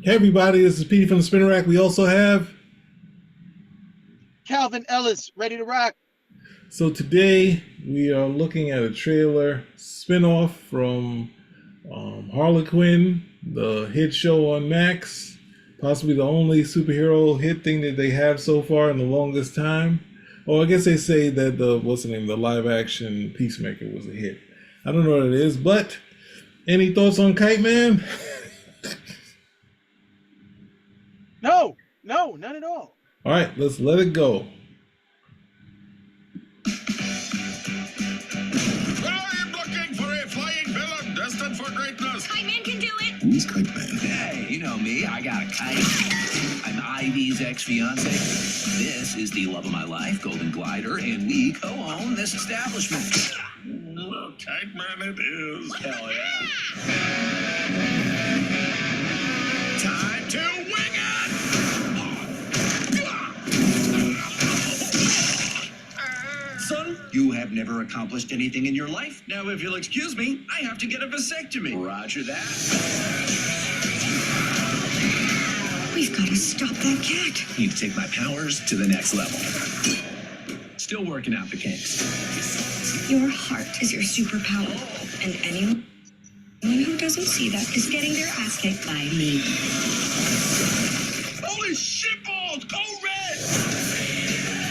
Hey everybody, this is Petey from the Spinner Rack. We also have. Calvin Ellis, ready to rock. So today we are looking at a trailer spin-off from Harley Quinn, the hit show on Max, possibly the only superhero hit thing that they have so far in the longest time. Oh, I guess they say that the live action Peacemaker was a hit. I don't know what it is, but any thoughts on Kite Man? No, no, none at all. All right, let's let it go. I'm looking for a flying villain destined for greatness. Kite Man can do it. Who's Kite Man? Hey, you know me. I got a kite. I'm Ivy's ex-fiance. This is the love of my life, Golden Glider, and we co-own this establishment. Kite Man it is. Hell yeah. Time to wing it! Son, you have never accomplished anything in your life. Now, if you'll excuse me, I have to get a vasectomy. Roger that. We've got to stop that cat. Need to take my powers to the next level. Still working out the kinks. Your heart is your superpower. And anyone who doesn't see that is getting their ass kicked by me. Holy shitballs! Go red!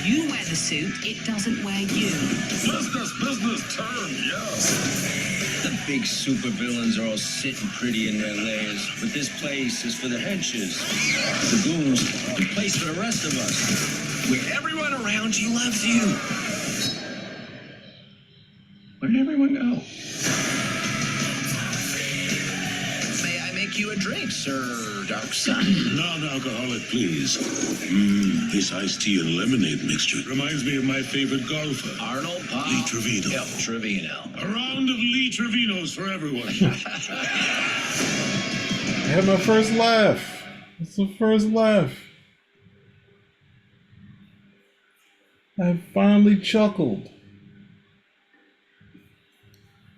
You wear the suit, it doesn't wear you. Business turn, yes. The big supervillains are all sitting pretty in their lairs, but this place is for the henches, the goons, the place for the rest of us. Where everyone around you loves you. Where'd everyone go? May I make you a drink, Sir Dark Sun? Non-alcoholic, please. This iced tea and lemonade mixture reminds me of my favorite golfer, Arnold Paul. Lee Trevino. El Trevino. A round of Lee Trevinos for everyone. I had my first laugh. It's the first laugh. I finally chuckled.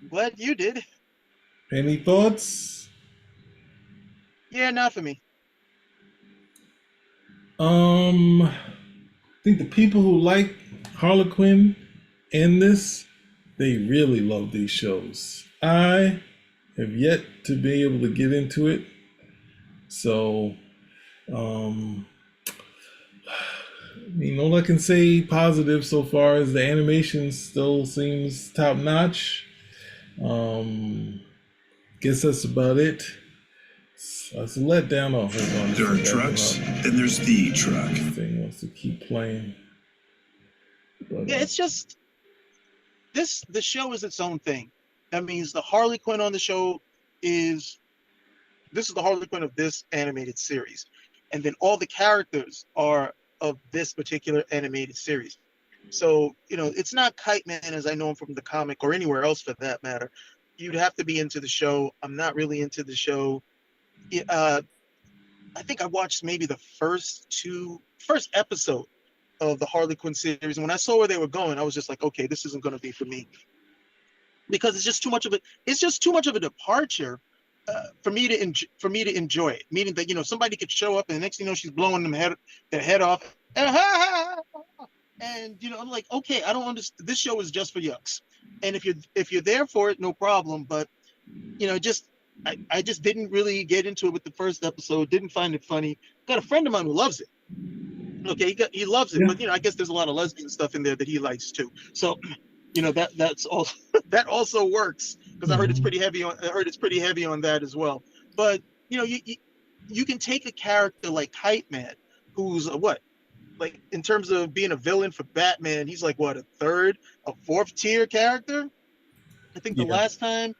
I'm glad you did. Any thoughts? Yeah, not for me. I think the people who like Harlequin in this, they really love these shows. I have yet to be able to get into it. So, I mean, all I can say positive so far is the animation still seems top notch. Guess that's about it. It's a letdown. Oh, hold on. There are trucks, then there's the truck. This thing wants to keep playing. But, Yeah, it's just the show is its own thing. That means the Harley Quinn on the show is this is the Harley Quinn of this animated series. And then all the characters are of this particular animated series. So, it's not Kite Man as I know him from the comic or anywhere else for that matter. You'd have to be into the show. I'm not really into the show. I think I watched maybe the first episode of the Harley Quinn series. And when I saw where they were going, I was just like, okay, this isn't going to be for me. Because it's just too much of a departure for me to enjoy it. Meaning that somebody could show up and the next thing you know she's blowing their head off, and I'm like, okay, I don't understand. This show is just for yucks. And if you're there for it, no problem. But I just didn't really get into it with the first episode. Didn't find it funny. Got a friend of mine who loves it. Okay, he loves it, but I guess there's a lot of lesbian stuff in there that he likes too. So that's also that also works because I heard it's pretty heavy on that as well. But you can take a character like Kite Man, who's like in terms of being a villain for Batman, he's like a fourth tier character. I think the last time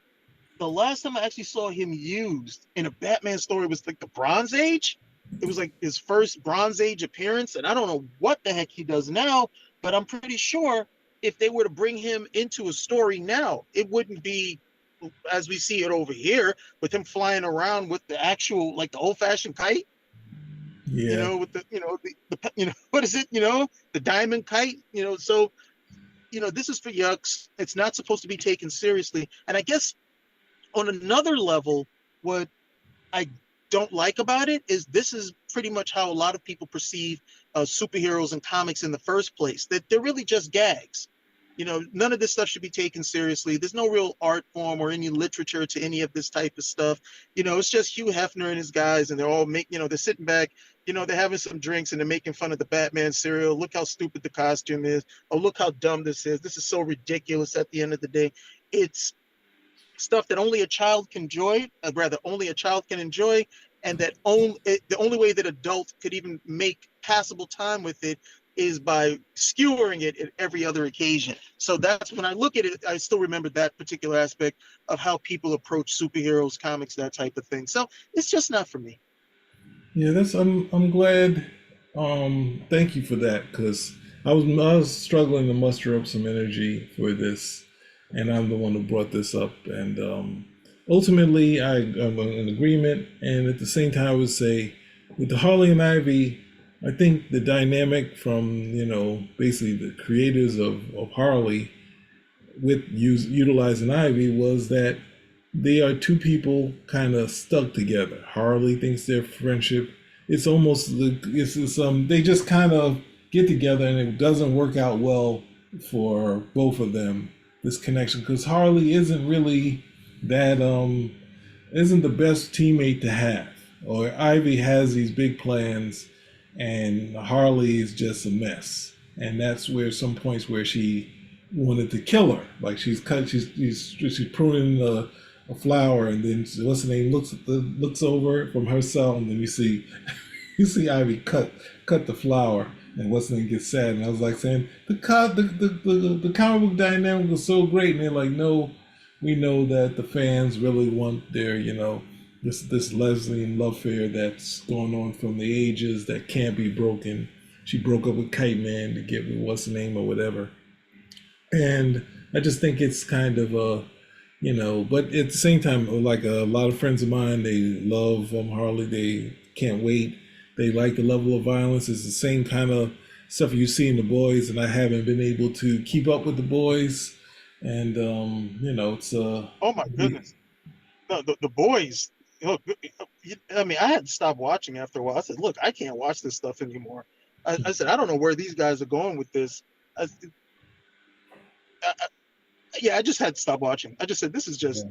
I actually saw him used in a Batman story was like the Bronze Age. It was like his first Bronze Age appearance, and I don't know what the heck he does now, but I'm pretty sure if they were to bring him into a story now, it wouldn't be as we see it over here with him flying around with the actual like the old-fashioned kite. yeah. With the what is it? The diamond kite. So this is for yucks. It's not supposed to be taken seriously, and I guess on another level, what I don't like about it is this is pretty much how a lot of people perceive superheroes and comics in the first place, that they're really just gags. None of this stuff should be taken seriously. There's no real art form or any literature to any of this type of stuff. It's just Hugh Hefner and his guys, and they're all they're sitting back, they're having some drinks and they're making fun of the Batman cereal. Look how stupid the costume is. Oh, look how dumb this is. This is so ridiculous at the end of the day. It's stuff that only a child can enjoy, only a child can enjoy, and that the only way that adults could even make passable time with it is by skewering it at every other occasion. So that's when I look at it, I still remember that particular aspect of how people approach superheroes, comics, that type of thing. So it's just not for me. Yeah, I'm glad. Thank you for that, because I was struggling to muster up some energy for this, and I'm the one who brought this up. And ultimately, I'm in agreement. And at the same time, I would say with the Harley and Ivy, I think the dynamic from basically the creators of Harley with utilizing Ivy was that they are two people kind of stuck together. Harley thinks their friendship, it's almost they just kind of get together, and it doesn't work out well for both of them, this connection, because Harley isn't really that isn't the best teammate to have. Or Ivy has these big plans and Harley is just a mess. And that's where some points where she wanted to kill her. Like she's pruning a flower, and then what's the name looks over from her cell, and then you see Ivy cut the flower, and what's the name gets sad. And I was like saying the comic book dynamic was so great, and they're like, no, we know that the fans really want their this lesbian love affair that's going on from the ages that can't be broken. She broke up with Kite Man to get with what's the name or whatever. And I just think it's kind of but at the same time, like a lot of friends of mine, they love Harley. They can't wait. They like the level of violence. It's the same kind of stuff you see in the boys, and I haven't been able to keep up with the boys. And it's Oh my goodness. No, the boys. Look, I mean, I had to stop watching after a while. I said, "Look, I can't watch this stuff anymore." I said, "I don't know where these guys are going with this." I just had to stop watching. I just said, "This is just."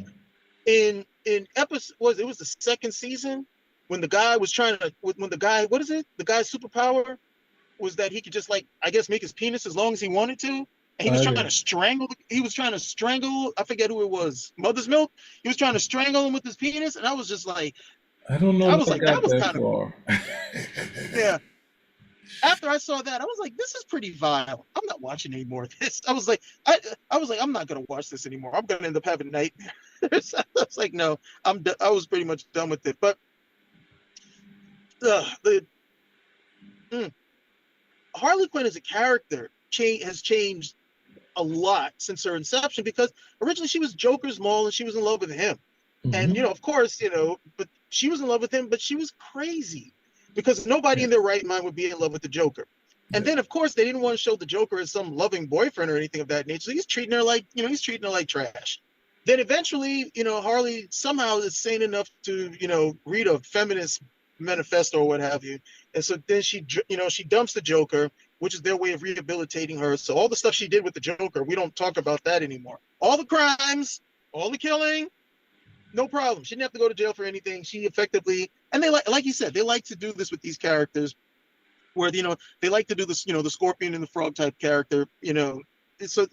In episode it was the second season when the guy was trying to when the guy the guy's superpower was that he could just I guess make his penis as long as he wanted to. And he was trying to strangle. He was trying to strangle. I forget who it was. Mother's Milk. He was trying to strangle him with his penis, and I was just like, I don't know. I was like, that was that kind far. yeah. After I saw that, I was like, this is pretty vile. I'm not watching any more of this. I was like, I'm not gonna watch this anymore. I'm gonna end up having nightmares. I was like, no, I was pretty much done with it. But Harley Quinn as a character has changed a lot since her inception, because originally she was Joker's mole and she was in love with him. Mm-hmm. And of course, but she was in love with him, but she was crazy, because nobody in their right mind would be in love with the Joker. And then of course they didn't want to show the Joker as some loving boyfriend or anything of that nature. So he's treating her like trash. Then eventually, Harley somehow is sane enough to, read a feminist manifesto or what have you. And so then she dumps the Joker, which is their way of rehabilitating her. So all the stuff she did with the Joker, we don't talk about that anymore. All the crimes, all the killing, no problem. She didn't have to go to jail for anything. She effectively, and they like you said, they like to do this with these characters where, they like to do this, the Scorpion and the Frog type character, so,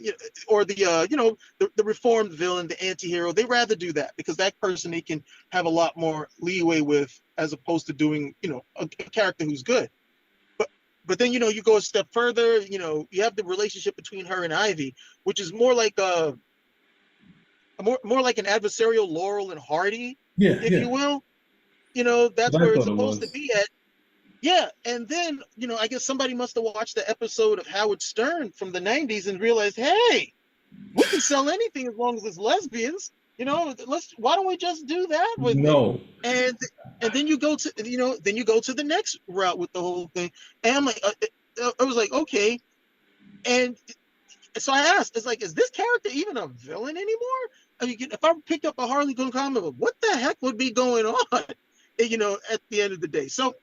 or the reformed villain, the anti-hero. They rather do that because that person they can have a lot more leeway with, as opposed to doing, a character who's good. But then, you go a step further, you have the relationship between her and Ivy, which is more like more like an adversarial Laurel and Hardy, if you will. That's where it's supposed to be at. Yeah, and then, I guess somebody must have watched the episode of Howard Stern from the 90s and realized, hey, we can sell anything as long as it's lesbians. Why don't we just do that with it? And then you go to, the next route with the whole thing. And I'm like, I was like, okay. And so I asked, it's like, is this character even a villain anymore? I mean, if I picked up a Harley Quinn comic book, what the heck would be going on? at the end of the day. So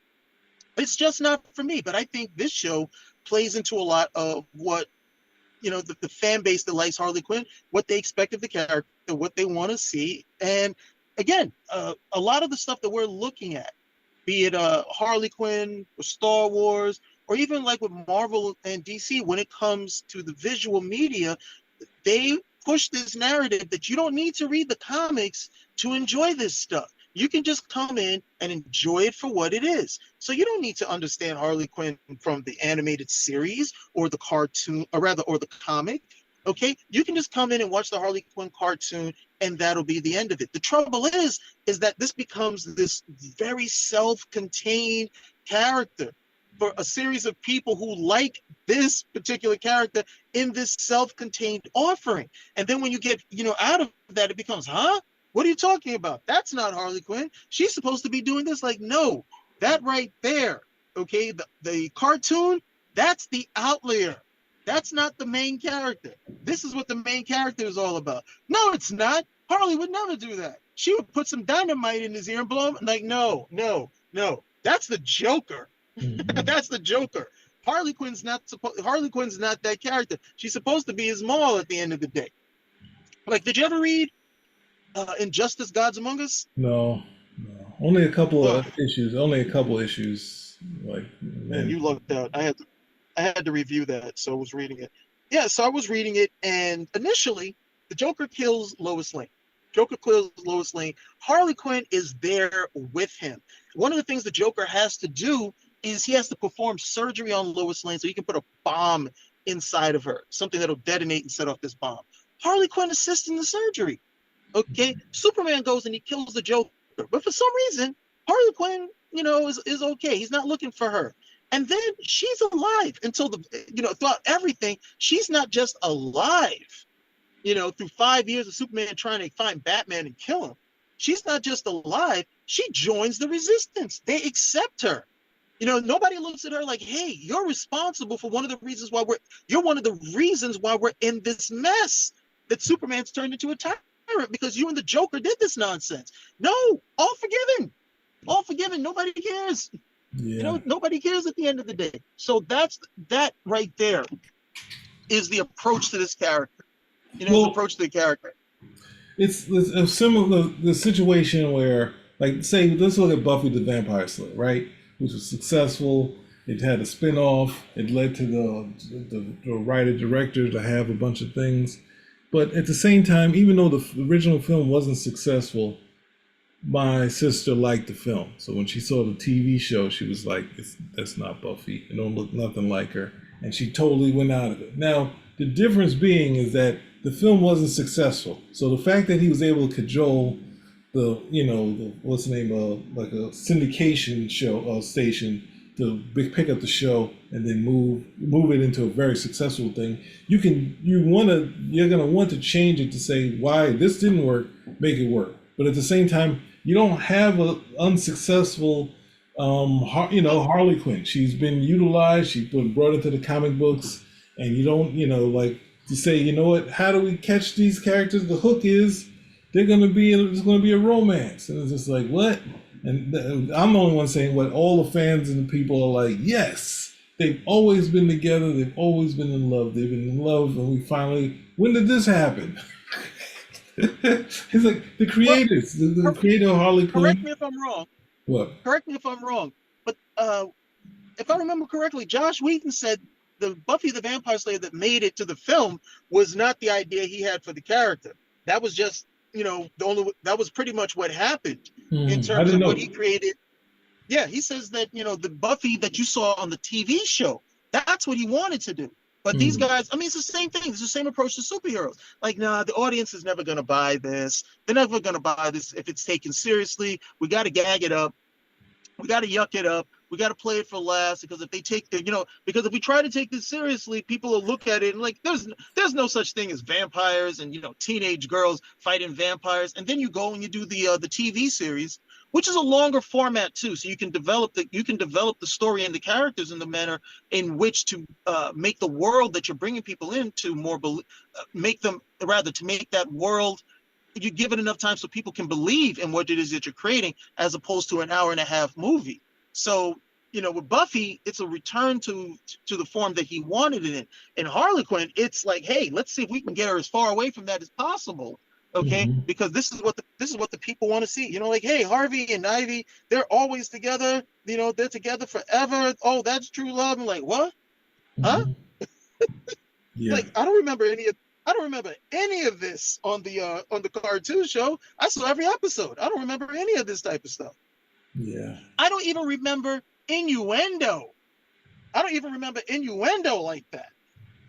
it's just not for me. But I think this show plays into a lot of what the fan base that likes Harley Quinn, what they expect of the character, what they want to see. And again, a lot of the stuff that we're looking at, be it Harley Quinn or Star Wars, or even like with Marvel and DC, when it comes to the visual media, they push this narrative that you don't need to read the comics to enjoy this stuff. You can just come in and enjoy it for what it is. So you don't need to understand Harley Quinn from the animated series or the cartoon, or the comic. Okay, you can just come in and watch the Harley Quinn cartoon, and that'll be the end of it. The trouble is that this becomes this very self-contained character for a series of people who like this particular character in this self-contained offering. And then when you get, out of that, it becomes, huh? What are you talking about? That's not Harley Quinn. She's supposed to be doing this. Like, no, that right there, okay, the cartoon, that's the outlier. That's not the main character. This is what the main character is all about. No, it's not. Harley would never do that. She would put some dynamite in his ear and blow him. Like, no. That's the Joker. That's the Joker. Harley Quinn's not that character. She's supposed to be his mall at the end of the day. Like, did you ever read Injustice: Gods Among Us? No. Only a couple of issues. Only a couple issues. Like, man, you lucked out. I had to review that, so I was reading it. Yeah, so I was reading it, and initially, the Joker kills Lois Lane. Harley Quinn is there with him. One of the things the Joker has to do is he has to perform surgery on Lois Lane so he can put a bomb inside of her, something that'll detonate and set off this bomb. Harley Quinn assists in the surgery. Okay, Superman goes and he kills the Joker, but for some reason, Harley Quinn, is okay. He's not looking for her. And then she's alive until throughout everything, she's not just alive, through 5 years of Superman trying to find Batman and kill him. She's not just alive, she joins the resistance. They accept her. Nobody looks at her like, hey, you're responsible for one of the reasons why we're in this mess that Superman's turned into a tyrant, because you and the Joker did this nonsense. No, all forgiven. Nobody cares. yeah. Nobody cares at the end of the day. So that right there is the approach to this character. The approach to the character. It's a similar the situation where, like, say, let's look at Buffy the Vampire Slayer, right? Which was successful. It had a spin-off. It led to the writer-director to have a bunch of things. But at the same time, even though the original film wasn't successful, my sister liked the film. So when she saw the TV show, she was like, that's not Buffy. It don't look nothing like her. And she totally went out of it. Now, the difference being is that the film wasn't successful. So the fact that he was able to cajole what's the name of, like, a syndication show station to pick up the show and then move it into a very successful thing, you're gonna want to change it to say why this didn't work, make it work. But at the same time, you don't have an unsuccessful Harley Quinn. She's been utilized, she's been brought into the comic books, and you don't, like, to say, what, how do we catch these characters? The hook is there's gonna be a romance, and it's just like, what? And I'm the only one saying what all the fans and the people are like, yes, they've always been together, they've always been in love, and we finally, when did this happen? It's like the creators, the creator of Harley Quinn. Correct me if I'm wrong. What? Correct me if I'm wrong. But if I remember correctly, Josh Whedon said the Buffy the Vampire Slayer that made it to the film was not the idea he had for the character. That was just, that was pretty much what happened in terms of what he created. Yeah, he says that, the Buffy that you saw on the TV show, that's what he wanted to do. But these guys, it's the same thing. It's the same approach to superheroes. Like, nah, the audience is never going to buy this. They're never going to buy this if it's taken seriously. We got to gag it up. We got to yuck it up. We got to play it for laughs, because if they take because if we try to take this seriously, people will look at it and like, there's no such thing as vampires and, teenage girls fighting vampires. And then you go and you do the TV series, which is a longer format too. So you can develop the story and the characters in the manner in which to make the world that you're bringing people into more, to make that world you give it enough time so people can believe in what it is that you're creating, as opposed to an hour and a half movie. So, with Buffy, it's a return to the form that he wanted it in. In Harley Quinn, it's like, hey, let's see if we can get her as far away from that as possible. Okay, Mm-hmm. because this is what the people want to see. Like, hey, Harvey and Ivy, they're always together. They're together forever. Oh, that's true love. I'm like, what? Huh? Mm-hmm. Yeah. Like, I don't remember any of this on the cartoon show. I saw every episode. I don't remember any of this type of stuff. Yeah. I don't even remember innuendo. I don't even remember innuendo like that.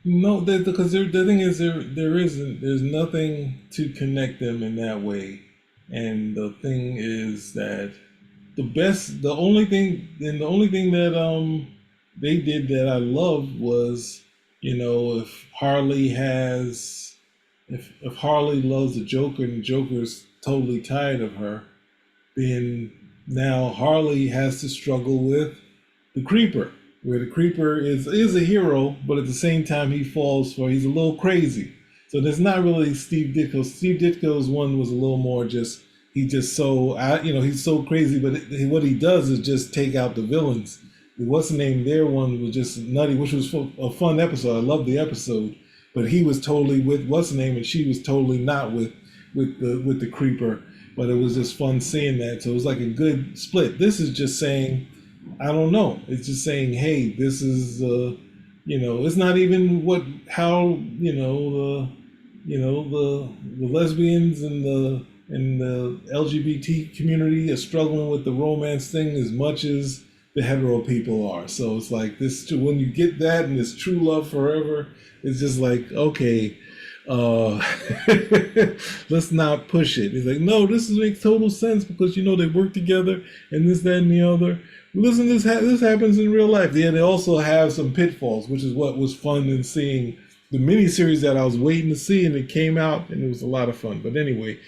No, because the thing is, there's nothing to connect them in that way, and the thing is that the only thing that they did that I loved was, if if Harley loves the Joker and the Joker's totally tired of her, then now Harley has to struggle with the Creeper, where the Creeper is a hero, but at the same time he's a little crazy. So there's not really Steve Ditko. Steve Ditko's one was a little more just he's so crazy, but what he does is just take out the villains. What's the name? Their one was just nutty, which was a fun episode. I loved the episode, but he was totally with what's the name, and she was totally not with the Creeper. But it was just fun seeing that. So it was like a good split. This is just saying, I don't know. It's just saying, hey, this is, it's not even the lesbians and the LGBT community are struggling with the romance thing as much as the hetero people are. So it's like this, when you get that and this true love forever, it's just like, okay, let's not push it. He's like, no, this makes total sense because they work together and this, that, and the other. Listen, this happens in real life. Yeah, they also have some pitfalls, which is what was fun in seeing the miniseries that I was waiting to see, and it came out, and it was a lot of fun. But anyway,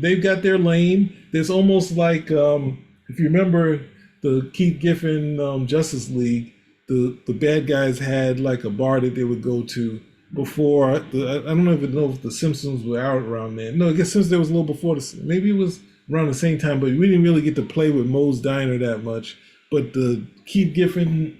they've got their lane. There's almost like, if you remember the Keith Giffen Justice League, the bad guys had like a bar that they would go to before. I don't even know if the Simpsons were out around then. No, I guess since there was a little before maybe it was around the same time, but we didn't really get to play with Moe's Diner that much. But the Keith Giffen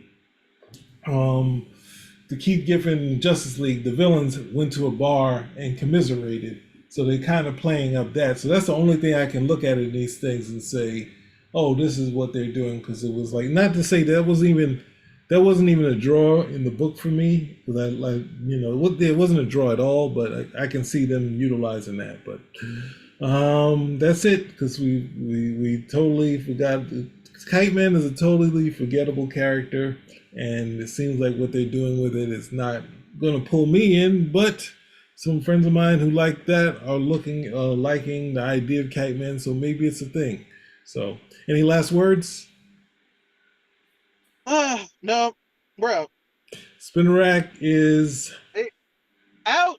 Justice League, the villains went to a bar and commiserated. So they're kind of playing up that. So that's the only thing I can look at in these things and say, oh, this is what they're doing. Because it was like, not to say that wasn't even a draw in the book for me. Because it wasn't a draw at all, but I can see them utilizing that. But that's it, because we totally forgot. Kite Man is a totally forgettable character, and it seems like what they're doing with it is not going to pull me in. But some friends of mine who like that are liking the idea of Kite Man, so maybe it's a thing. So, any last words? No, we're out. Spin Rack is Out.